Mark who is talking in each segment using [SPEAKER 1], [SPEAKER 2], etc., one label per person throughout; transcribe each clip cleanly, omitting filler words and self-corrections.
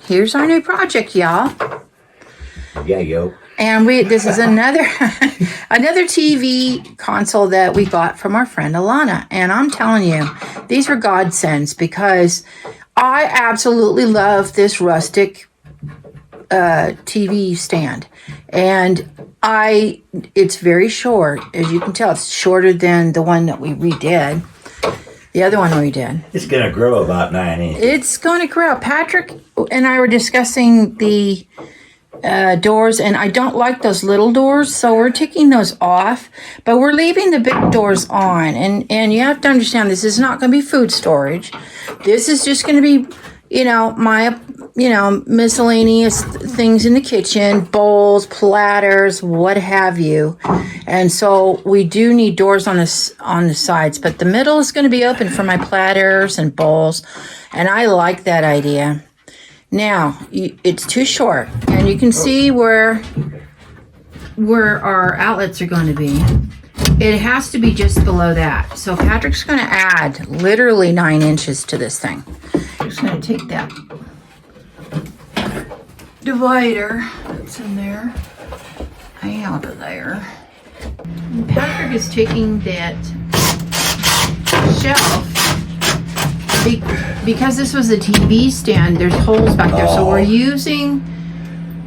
[SPEAKER 1] here's our new project, y'all.
[SPEAKER 2] Yeah, yo.
[SPEAKER 1] And this is another another TV console that we got from our friend Alana. And I'm telling you, these were godsends because I absolutely love this rustic TV stand. And it's very short. As you can tell, it's shorter than the one that we redid. The other one we did.
[SPEAKER 2] It's going to grow about 9 inches.
[SPEAKER 1] It's going to grow. Patrick and I were discussing the doors, and I don't like those little doors, so we're taking those off, but we're leaving the big doors on. And you have to understand, this is not going to be food storage. This is just going to be, my miscellaneous things in the kitchen, bowls, platters, what have you. And so we do need doors on the sides, but the middle is going to be open for my platters and bowls, and I like that idea. Now, it's too short, and you can see where our outlets are going to be. It has to be just below that. So Patrick's going to add literally 9 inches to this thing. I'm just going to take that divider that's in there out of there. And Patrick is taking that shelf. Because this was a TV stand, there's holes back there. So we're using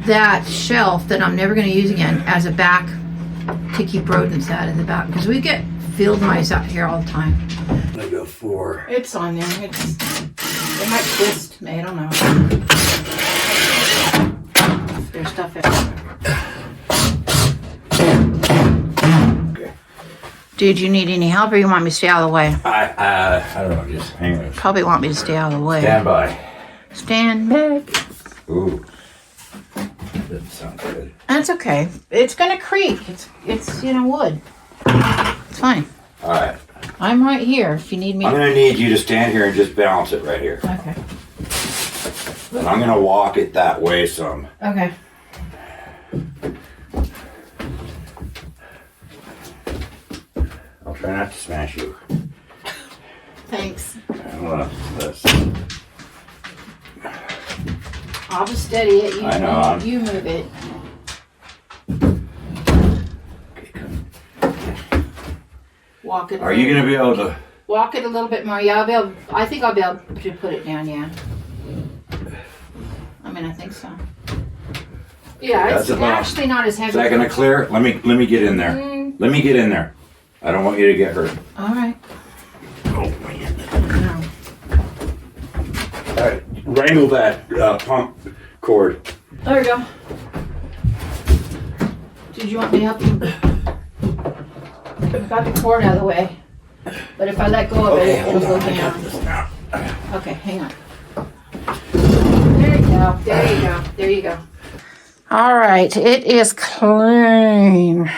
[SPEAKER 1] that shelf that I'm never going to use again as a back to keep rodents out in the back. Because we get field mice out here all the time.
[SPEAKER 2] I'm going to go 4.
[SPEAKER 1] It's on there. It might twist me. I don't know. There's stuff everywhere. Dude, you need any help or you want me to stay out of the way?
[SPEAKER 2] I don't know, just hang on.
[SPEAKER 1] Probably want me to stay out of the way.
[SPEAKER 2] Stand by.
[SPEAKER 1] Stand back.
[SPEAKER 2] Ooh. Doesn't sound good.
[SPEAKER 1] That's okay. It's gonna creak. It's wood. It's fine.
[SPEAKER 2] Alright.
[SPEAKER 1] I'm right here if you need me.
[SPEAKER 2] I'm going to need you to stand here and just balance it right here.
[SPEAKER 1] Okay.
[SPEAKER 2] And I'm going to walk it that way some.
[SPEAKER 1] Okay.
[SPEAKER 2] I'll try not to smash you.
[SPEAKER 1] Thanks.
[SPEAKER 2] Let's.
[SPEAKER 1] I'll just steady it.
[SPEAKER 2] I know.
[SPEAKER 1] You move it.
[SPEAKER 2] Okay, come.
[SPEAKER 1] Walk it.
[SPEAKER 2] Are you going to be able to?
[SPEAKER 1] Walk it a little bit more. Yeah, I think I'll be able to put it down. Yeah. I think so. Yeah, it's actually not as heavy.
[SPEAKER 2] Is that going to clear? Let me get in there. Let me get in there. I don't want you to get hurt.
[SPEAKER 1] All right.
[SPEAKER 2] Oh man.
[SPEAKER 1] No.
[SPEAKER 2] All right, wrangle that pump cord.
[SPEAKER 1] There we go. Did you want me to help you? I got the cord out of the way, but if I let go of it, it'll go down. Okay, hang on. There you go. There you go. There you go. All right, it is clean.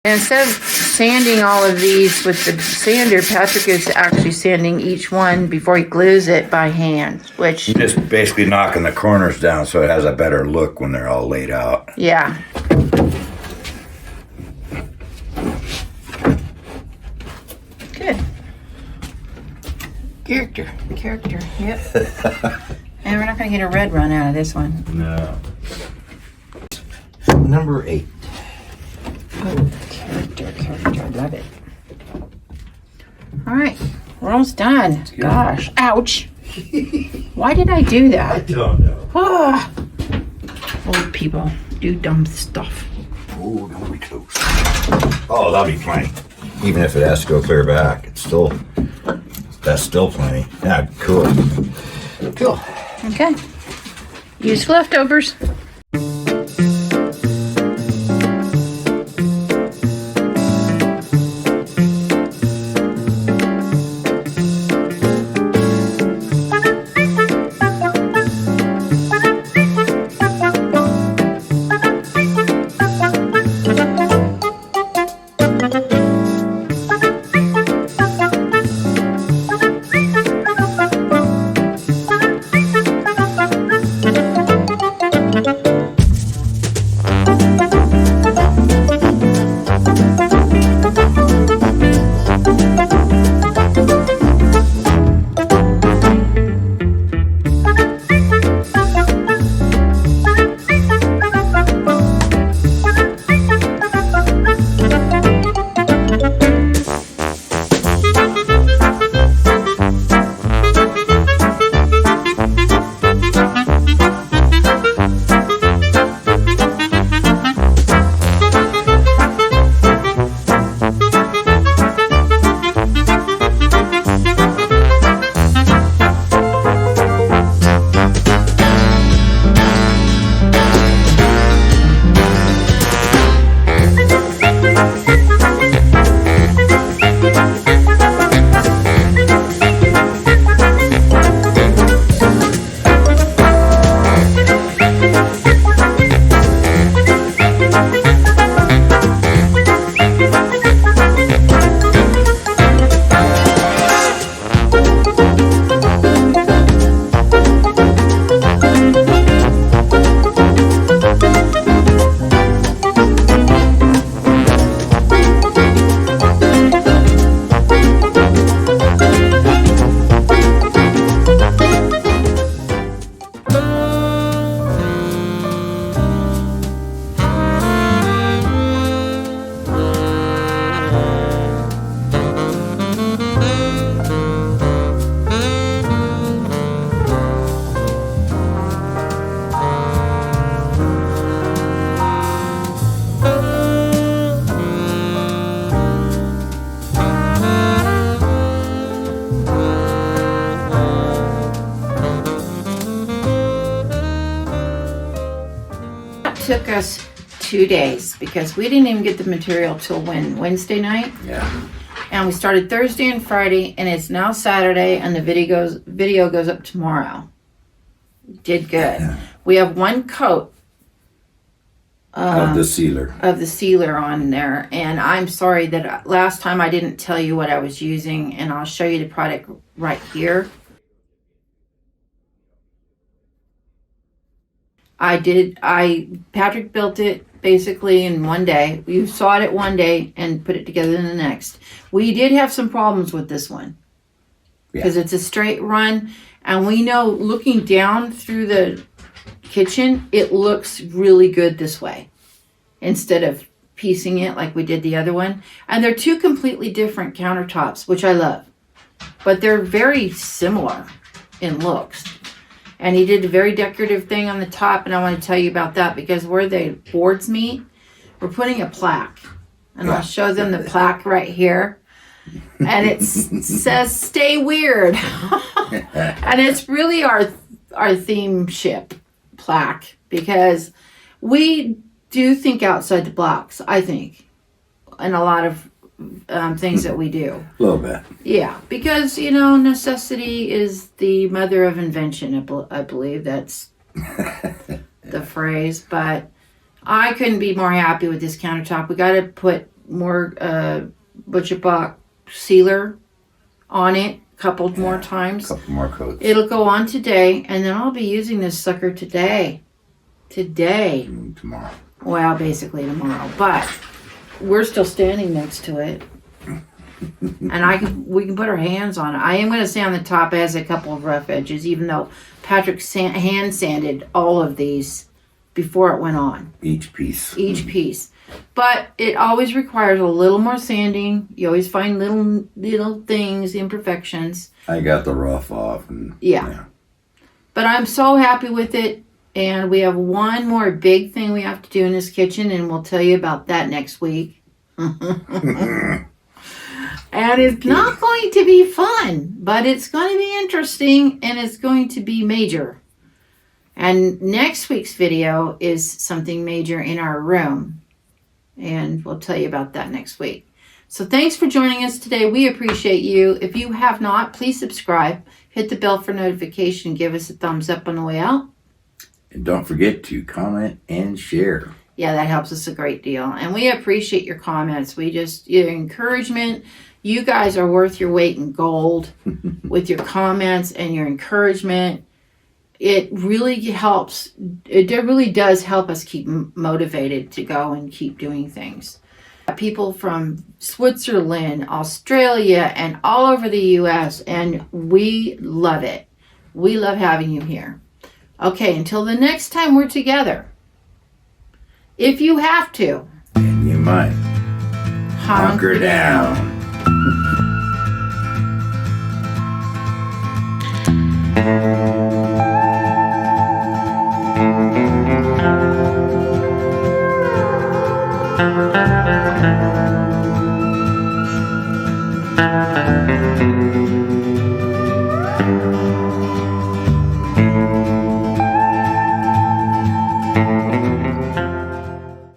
[SPEAKER 1] Instead of sanding all of these with the sander, Patrick is actually sanding each one before he glues it by hand, which...
[SPEAKER 2] You're just basically knocking the corners down so it has a better look when they're all laid out.
[SPEAKER 1] Yeah. Good. Character, yep. And we're not going to get a red run out of this one.
[SPEAKER 2] No. Number 8.
[SPEAKER 1] Oh, character, I love it. All right, we're almost done. Gosh, ouch. Why did I do that?
[SPEAKER 2] I don't know.
[SPEAKER 1] Ah. Old people do dumb stuff.
[SPEAKER 2] Oh, don't be close. Oh, that'll be plenty. Even if it has to go clear back, that's still plenty. Yeah, cool. Cool.
[SPEAKER 1] Okay. Use leftovers. 2 days because we didn't even get the material till Wednesday night.
[SPEAKER 2] Yeah.
[SPEAKER 1] And we started Thursday and Friday, and it's now Saturday, and the video goes up tomorrow. Did good.
[SPEAKER 2] Yeah.
[SPEAKER 1] We have one coat
[SPEAKER 2] Of the sealer.
[SPEAKER 1] on there, and I'm sorry that last time I didn't tell you what I was using, and I'll show you the product right here. Patrick built it basically in one day. You saw it one day and put it together in the next. We did have some problems with this one because it's a straight run, and we know looking down through the kitchen, it looks really good this way instead of piecing it like we did the other one. And they're two completely different countertops, which I love, but they're very similar in looks. And he did a very decorative thing on the top, and I want to tell you about that because where the boards meet, we're putting a plaque. And I'll show them the plaque right here. And it says, "Stay weird." And it's really our theme ship plaque because we do think outside the box, I think, in a lot of things that we do.
[SPEAKER 2] A little bit.
[SPEAKER 1] Yeah, because, necessity is the mother of invention. I believe that's the phrase. But I couldn't be more happy with this countertop. We got to put more butcher block sealer on it a couple more times.
[SPEAKER 2] A couple more coats.
[SPEAKER 1] It'll go on today, and then I'll be using this sucker today.
[SPEAKER 2] Tomorrow.
[SPEAKER 1] Well, basically tomorrow. But we're still standing next to it. And we can put our hands on it. I am going to say on the top it has a couple of rough edges, even though Patrick hand sanded all of these before it went on.
[SPEAKER 2] Each piece.
[SPEAKER 1] Piece. But it always requires a little more sanding. You always find little things, imperfections.
[SPEAKER 2] I got the rough off. And
[SPEAKER 1] yeah. But I'm so happy with it. And we have one more big thing we have to do in this kitchen, and we'll tell you about that next week. And it's not going to be fun, but it's going to be interesting, and it's going to be major. And next week's video is something major in our room, and we'll tell you about that next week. So thanks for joining us today. We appreciate you. If you have not, please subscribe. Hit the bell for notification. Give us a thumbs up on the way out.
[SPEAKER 2] And don't forget to comment and share.
[SPEAKER 1] Yeah, that helps us a great deal. And we appreciate your comments. Your encouragement. You guys are worth your weight in gold with your comments and your encouragement. It really helps. It really does help us keep motivated to go and keep doing things. People from Switzerland, Australia, and all over the U.S., and we love it. We love having you here. Okay, until the next time we're together, if you have to,
[SPEAKER 2] and you might, hunker down.